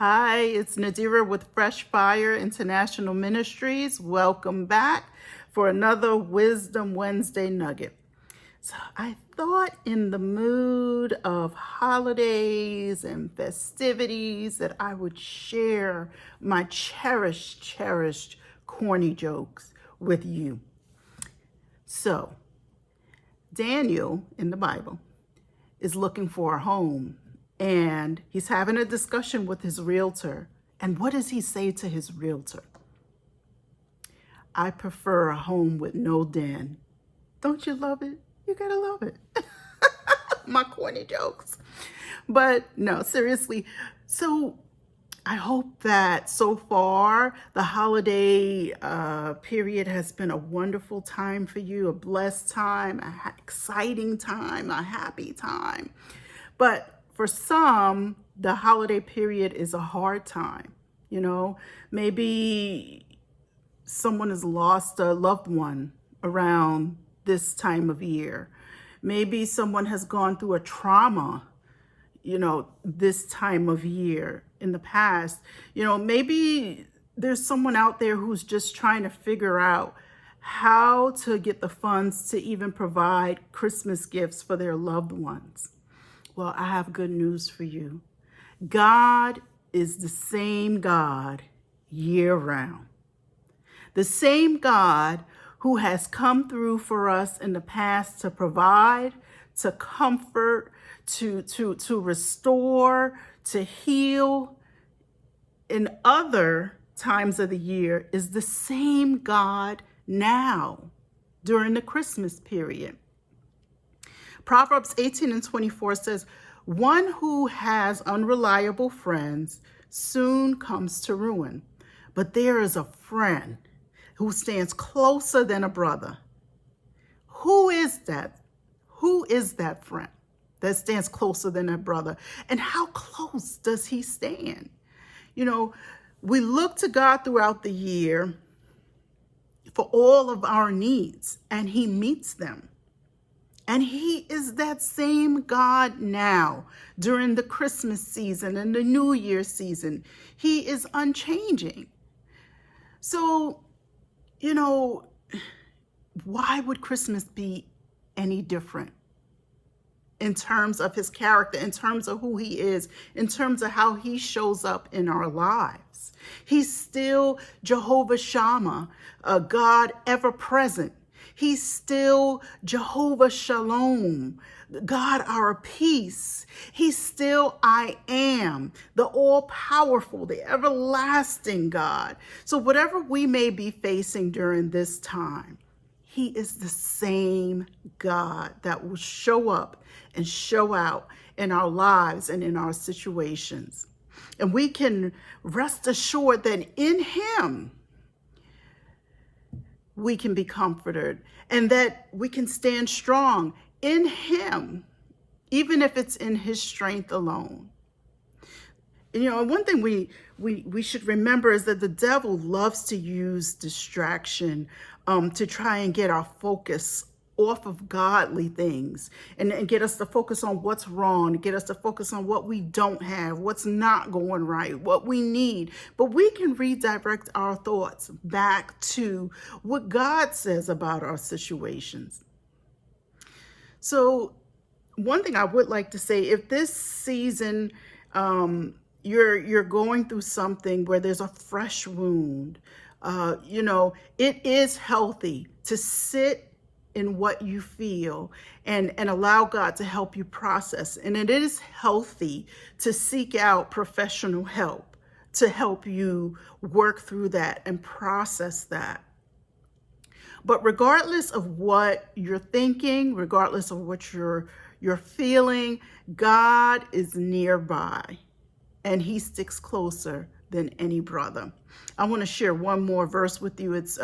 Hi, it's Nadira with Fresh Fire International Ministries. Welcome back for another Wisdom Wednesday Nugget. So I thought, in the mood of holidays and festivities, that I would share my cherished corny jokes with you. So Daniel in the Bible is looking for a home, and he's having a discussion with his realtor. And what does he say to his realtor? I prefer a home with no den. Don't you love it? You gotta love it. My corny jokes. But no, seriously. So I hope that so far the holiday period has been a wonderful time for you, a blessed time, an exciting time, a happy time. But for some, the holiday period is a hard time. Maybe someone has lost a loved one around this time of year. Maybe someone has gone through a trauma, this time of year in the past. Maybe there's someone out there who's just trying to figure out how to get the funds to even provide Christmas gifts for their loved ones. Well, I have good news for you. God is the same God year round. The same God who has come through for us in the past to provide, to comfort, to restore, to heal in other times of the year is the same God now during the Christmas period. Proverbs 18:24 says, one who has unreliable friends soon comes to ruin, but there is a friend who stands closer than a brother. Who is that? Who is that friend that stands closer than a brother? And how close does he stand? We look to God throughout the year for all of our needs, and he meets them. And he is that same God now during the Christmas season and the New Year season. He is unchanging. So, why would Christmas be any different in terms of his character, in terms of who he is, in terms of how he shows up in our lives? He's still Jehovah Shammah, a God ever present. He's still Jehovah Shalom, God our peace. He's still I am, the all-powerful, the everlasting God. So whatever we may be facing during this time, he is the same God that will show up and show out in our lives and in our situations. And we can rest assured that in him, we can be comforted, and that we can stand strong in him, even if it's in his strength alone. One thing we should remember is that the devil loves to use distraction to try and get our focus off of godly things and get us to focus on what's wrong, get us to focus on what we don't have, what's not going right, what we need. But we can redirect our thoughts back to what God says about our situations. So one thing I would like to say, if this season you're going through something where there's a fresh wound, it is healthy to sit in what you feel and allow God to help you process. And it is healthy to seek out professional help to help you work through that and process that. But regardless of what you're thinking, regardless of what you're feeling, God is nearby, and he sticks closer than any brother. I want to share one more verse with you. It's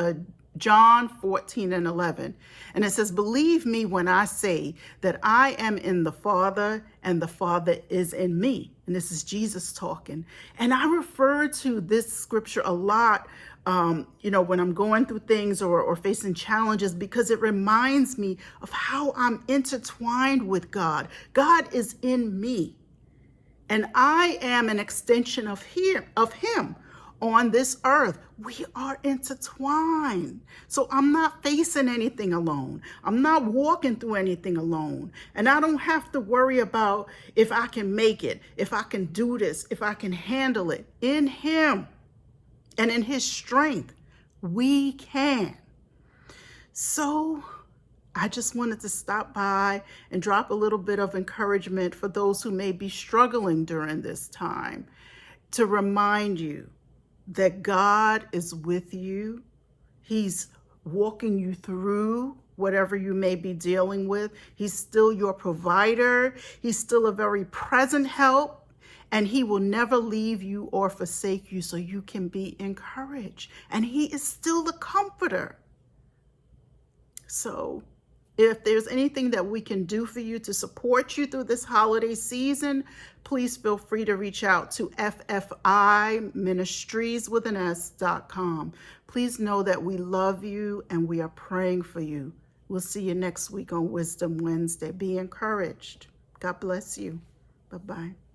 John 14:11. And it says, believe me when I say that I am in the Father and the Father is in me. And this is Jesus talking. And I refer to this scripture a lot, when I'm going through things or facing challenges, because it reminds me of how I'm intertwined with God. God is in me. And I am an extension of him on this earth. We are intertwined. So I'm not facing anything alone. I'm not walking through anything alone. And I don't have to worry about if I can make it, if I can do this, if I can handle it. In him and in his strength, we can. So I just wanted to stop by and drop a little bit of encouragement for those who may be struggling during this time, to remind you that God is with you. He's walking you through whatever you may be dealing with. He's still your provider. He's still a very present help, and he will never leave you or forsake you, so you can be encouraged. And he is still the comforter. So if there's anything that we can do for you to support you through this holiday season, please feel free to reach out to FFIministries.com. Please know that we love you and we are praying for you. We'll see you next week on Wisdom Wednesday. Be encouraged. God bless you. Bye-bye.